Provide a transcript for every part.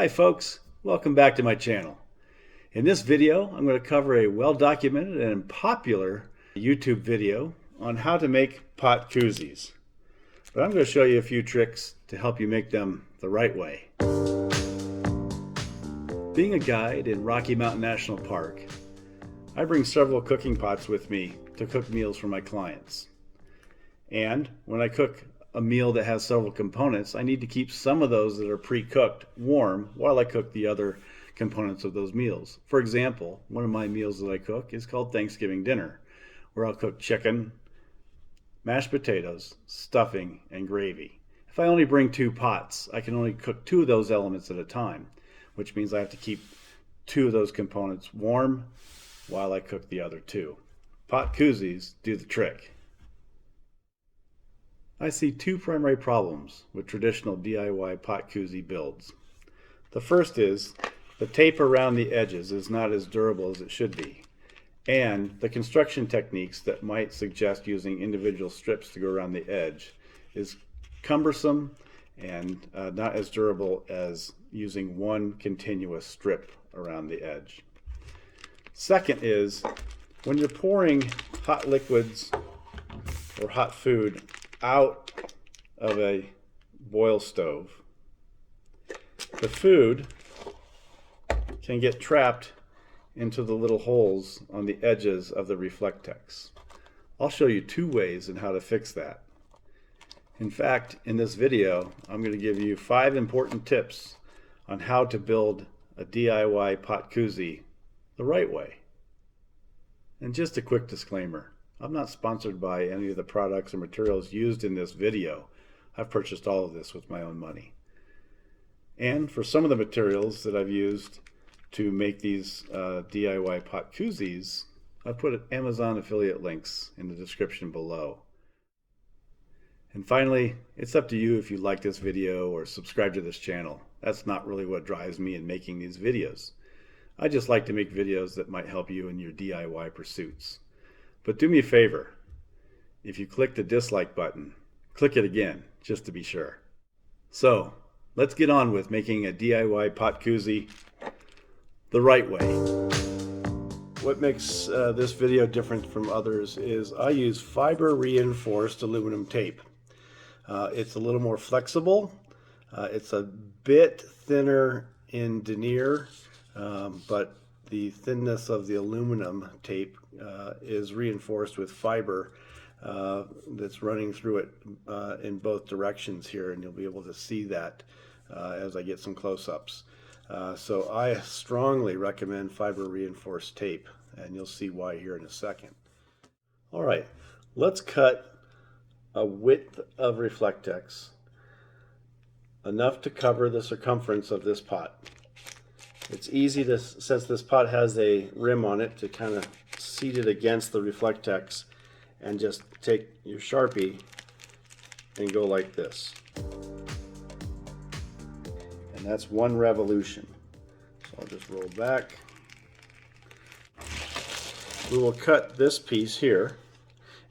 Hi folks, welcome back to my channel. In this video, I'm going to cover a well-documented and popular YouTube video on how to make pot koozies. But I'm going to show you a few tricks to help you make them the right way. Being a guide in Rocky Mountain National Park, I bring several cooking pots with me to cook meals for my clients. And when I cook a meal that has several components, I need to keep some of those that are pre-cooked warm while I cook the other components of those meals. For example, one of my meals that I cook is called Thanksgiving dinner, where I'll cook chicken, mashed potatoes, stuffing, and gravy. If I only bring 2 pots, I can only cook 2 of those elements at a time, which means I have to keep 2 of those components warm while I cook the other 2. Pot koozies do the trick. I see 2 primary problems with traditional DIY pot koozie builds. The first is the tape around the edges is not as durable as it should be, and the construction techniques that might suggest using individual strips to go around the edge is cumbersome and not as durable as using one continuous strip around the edge. Second is when you're pouring hot liquids or hot food out of a boil stove, the food can get trapped into the little holes on the edges of the Reflectix. I'll show you 2 ways in how to fix that. In fact, in this video, I'm going to give you 5 important tips on how to build a DIY pot koozie the right way. And just a quick disclaimer. I'm not sponsored by any of the products or materials used in this video. I've purchased all of this with my own money. And for some of the materials that I've used to make these DIY pot koozies, I've put Amazon affiliate links in the description below. And finally, it's up to you if you like this video or subscribe to this channel. That's not really what drives me in making these videos. I just like to make videos that might help you in your DIY pursuits. But do me a favor, if you click the dislike button, click it again, just to be sure. So, let's get on with making a DIY pot koozie the right way. What makes this video different from others is I use fiber reinforced aluminum tape. It's a little more flexible. It's a bit thinner in denier, but the thinness of the aluminum tape is reinforced with fiber that's running through it in both directions here, and you'll be able to see that as I get some close-ups. So I strongly recommend fiber reinforced tape, and you'll see why here in a second. All right, let's cut a width of Reflectix enough to cover the circumference of this pot. It's easy to, since this pot has a rim on it, to kind of seat it against the Reflectix and just take your Sharpie and go like this. And that's 1 revolution. So I'll just roll back. We will cut this piece here,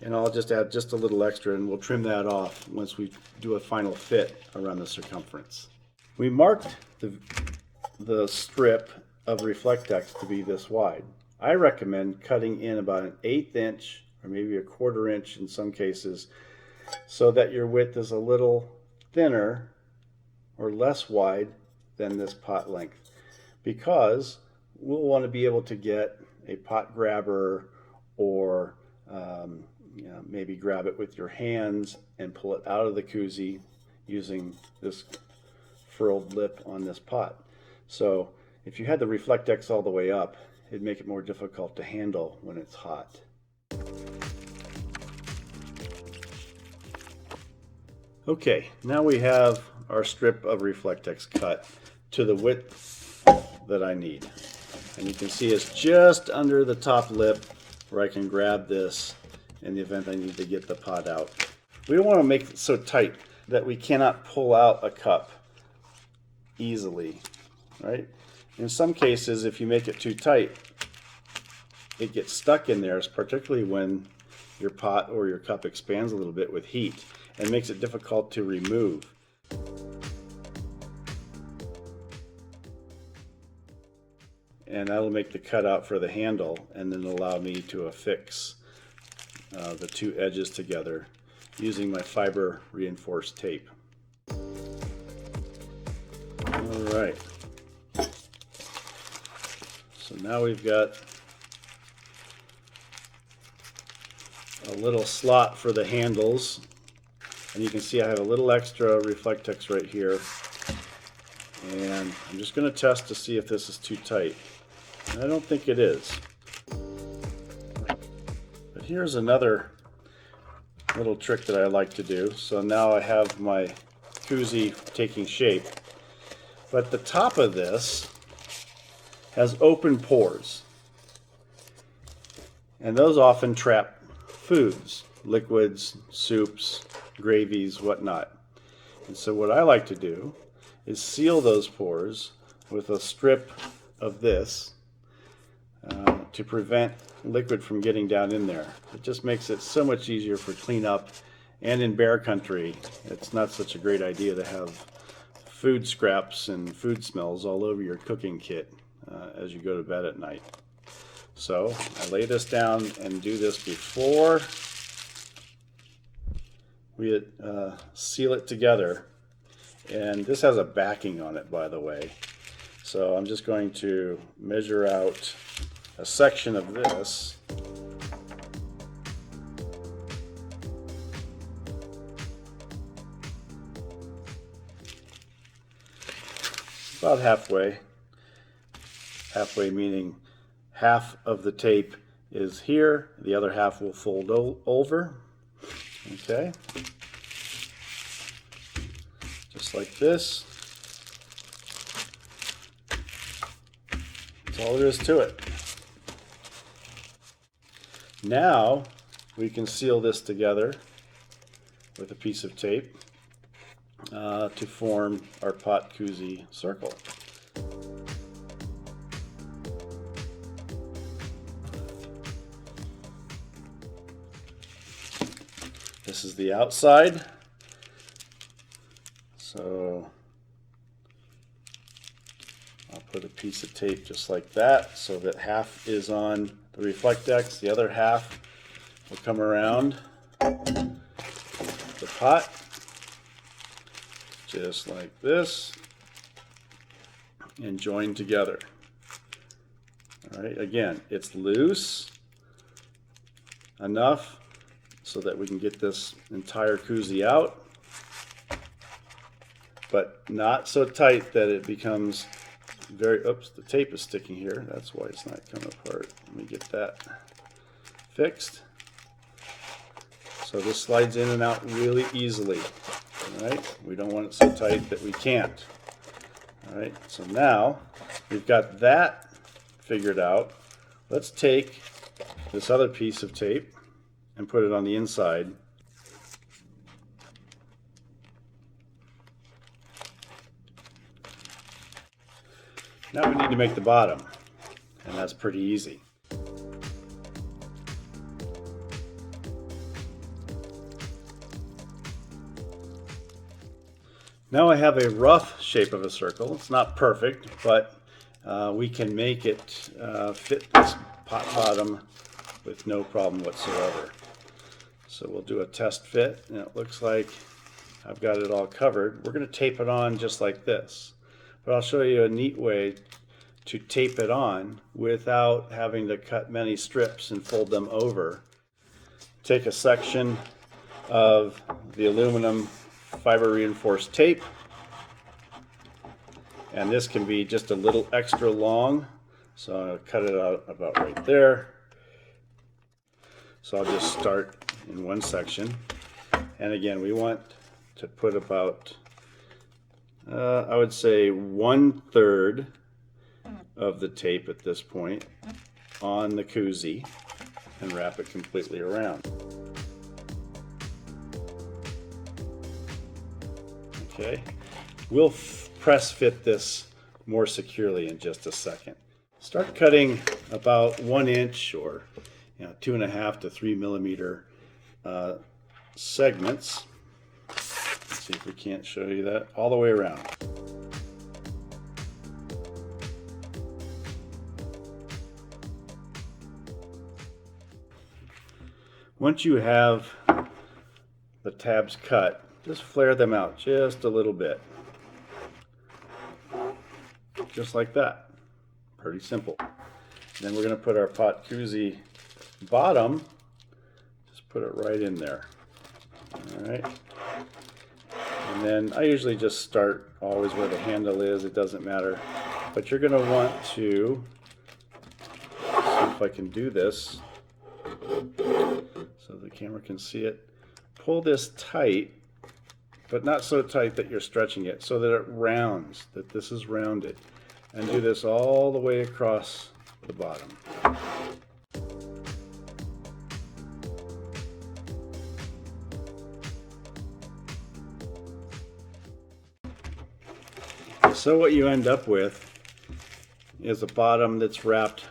and I'll just add just a little extra, and we'll trim that off once we do a final fit around the circumference. We marked the strip of Reflectix to be this wide. I recommend cutting in about an 1/8 inch or maybe a 1/4 inch in some cases, so that your width is a little thinner or less wide than this pot length, because we'll want to be able to get a pot grabber or maybe grab it with your hands and pull it out of the koozie using this furled lip on this pot. So if you had the Reflectix all the way up, it'd make it more difficult to handle when it's hot. Okay, now we have our strip of Reflectix cut to the width that I need. And you can see it's just under the top lip where I can grab this in the event I need to get the pot out. We don't want to make it so tight that we cannot pull out a cup easily, right? In some cases, if you make it too tight, it gets stuck in there, particularly when your pot or your cup expands a little bit with heat and makes it difficult to remove. and that'll make the cutout for the handle, and then allow me to affix the two edges together using my fiber reinforced tape. Alright, so now we've got a little slot for the handles, and you can see I have a little extra Reflectix right here, and I'm just going to test to see if this is too tight. And I don't think it is. But here's another little trick that I like to do. So now I have my Coozie taking shape, but the top of this has open pores, and those often trap foods, liquids, soups, gravies, whatnot. And so what I like to do is seal those pores with a strip of this to prevent liquid from getting down in there. It just makes it so much easier for cleanup, and in bear country it's not such a great idea to have food scraps and food smells all over your cooking kit as you go to bed at night. So I lay this down and do this before we seal it together. And this has a backing on it, by the way. So I'm just going to measure out a section of this. About halfway. Halfway meaning half of the tape is here, the other half will fold over. Okay. Just like this. That's all there is to it. Now we can seal this together with a piece of tape to form our Pot Coozie circle. This is the outside. So I'll put a piece of tape just like that so that half is on the Reflectix, the other half will come around the pot, just like this, and join together. All right, again, it's loose enough so that we can get this entire Coozie out, but not so tight that it becomes very, oops, the tape is sticking here. That's why it's not coming apart. Let me get that fixed. So this slides in and out really easily. All right, we don't want it so tight that we can't. All right, so now we've got that figured out. Let's take this other piece of tape and put it on the inside. Now we need to make the bottom, and that's pretty easy. Now I have a rough shape of a circle. It's not perfect, but we can make it fit this pot bottom with no problem whatsoever. So we'll do a test fit, and it looks like I've got it all covered. We're going to tape it on just like this. But I'll show you a neat way to tape it on without having to cut many strips and fold them over. Take a section of the aluminum fiber reinforced tape, and this can be just a little extra long, so I'll cut it out about right there. So I'll just start in one section, and again we want to put about I would say 1/3 of the tape at this point on the Coozie and wrap it completely around. Okay, we'll press fit this more securely in just a second. Start cutting about 1 inch or 2.5 to 3 millimeter segments. Let's see if we can't show you that all the way around. Once you have the tabs cut, just flare them out just a little bit. Just like that. Pretty simple. And then we're going to put our Pot Coozie bottom, just put it right in there. Alright. And then I usually just start always where the handle is, it doesn't matter. But you're going to want to, see if I can do this so the camera can see it. Pull this tight, but not so tight that you're stretching it, so that it rounds, that this is rounded. And do this all the way across the bottom. So what you end up with is a bottom that's wrapped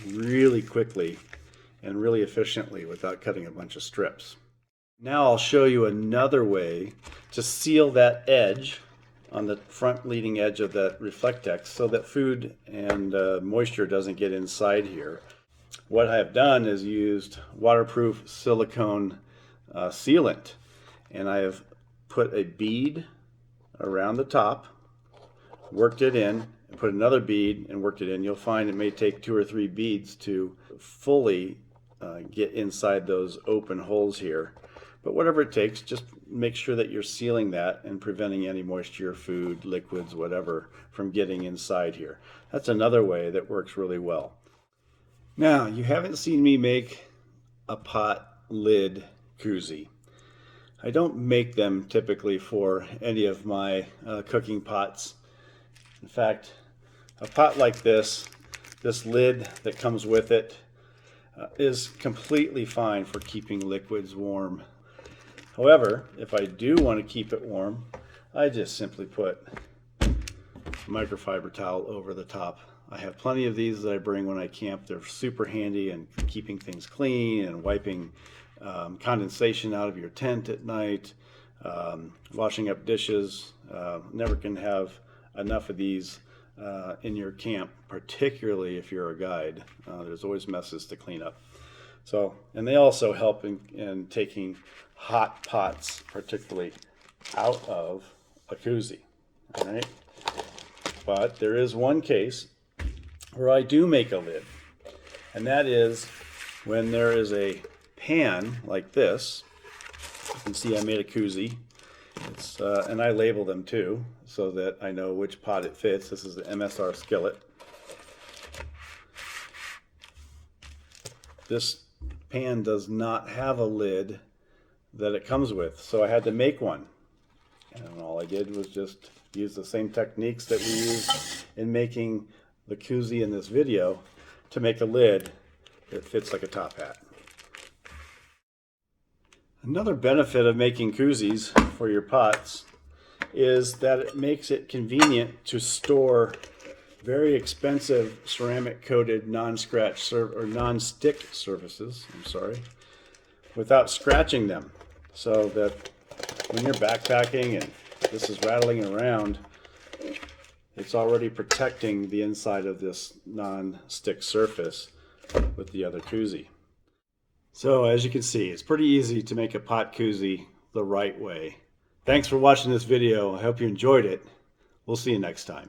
really quickly and really efficiently without cutting a bunch of strips. Now I'll show you another way to seal that edge on the front leading edge of that Reflectix so that food and moisture doesn't get inside here. What I have done is used waterproof silicone sealant, and I have put a bead around the top, worked it in, and put another bead and worked it in. You'll find it may take 2 or 3 beads to fully get inside those open holes here. But whatever it takes, just make sure that you're sealing that and preventing any moisture, food, liquids, whatever, from getting inside here. That's another way that works really well. Now, you haven't seen me make a pot lid koozie. I don't make them typically for any of my cooking pots. In fact, a pot like this lid that comes with it is completely fine for keeping liquids warm. However, if I do want to keep it warm, I just simply put a microfiber towel over the top. I have plenty of these that I bring when I camp. They're super handy in keeping things clean and wiping condensation out of your tent at night, washing up dishes. Never can have enough of these in your camp, particularly if you're a guide. There's always messes to clean up. So, and they also help in taking hot pots, particularly, out of a koozie. All right. But there is one case where I do make a lid, and that is when there is a pan like this. You can see I made a koozie. And I label them too, so that I know which pot it fits. This is the MSR skillet. This pan does not have a lid that it comes with, so I had to make one. And all I did was just use the same techniques that we used in making the koozie in this video to make a lid that fits like a top hat. Another benefit of making koozies for your pots is that it makes it convenient to store very expensive ceramic coated non-scratch or non-stick surfaces, without scratching them, so that when you're backpacking and this is rattling around, it's already protecting the inside of this non-stick surface with the other koozie. So as you can see, it's pretty easy to make a pot koozie the right way. Thanks for watching this video. I hope you enjoyed it. We'll see you next time.